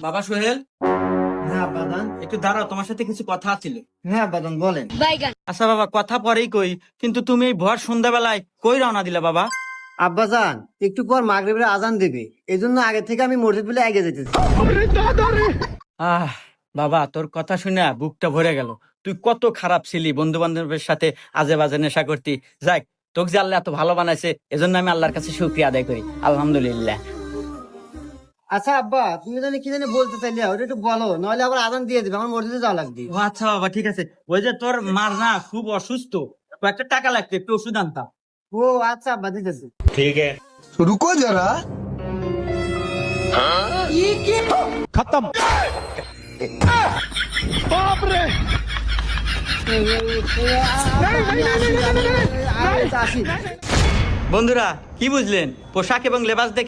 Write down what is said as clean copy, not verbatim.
বাবা সোহেল, হ্যাঁ বাদান। একটু দাঁড়াও, তোমার সাথে কিছু কথা ছিল। হ্যাঁ বাদান, বলেন। আচ্ছা বাবা, কথা পরেই কই, কিন্তু তুমি এই ভর সন্ধ্যাবেলায় কই রওনা দিলা বাবা? আব্বাজান, একটু পর মাগরিবের আজান দেবে, এই জন্য আগে থেকে আমি মসজিদ বলে এগিয়ে যেতেছি। আহ বাবা, তোর কথা শুনে বুকটা ভরে গেল। তুই কত খারাপ ছিলি, বন্ধু বান্ধবের সাথে আজে বাজে নেশা করতি। যাক, তোকে যে আল্লাহ এত ভালো বানাইছে, এজন্য আমি আল্লাহর কাছে শুকরিয়া আদায় করি, আলহামদুলিল্লাহ। আচ্ছা আব্বা, তুমি জানি কি জানি বলতে চাইলে, ওটা একটু বলো, নইলে আবার আজান দিয়ে দিবে, আমার মসজিদে যাওয়া লাগবে। ও আচ্ছা বাবা, ঠিক আছে। ওই যে তোর মার না খুব অসুস্থ, কয়েকটা টাকা লাগতো, একটু ওষুধ আনতাম। ও আচ্ছা আব্বা, দিতেছি। रुको जरा खत्म। আসি। বন্ধুরা, কি বুঝলেন? পোশাক এবং লেবাস দেখে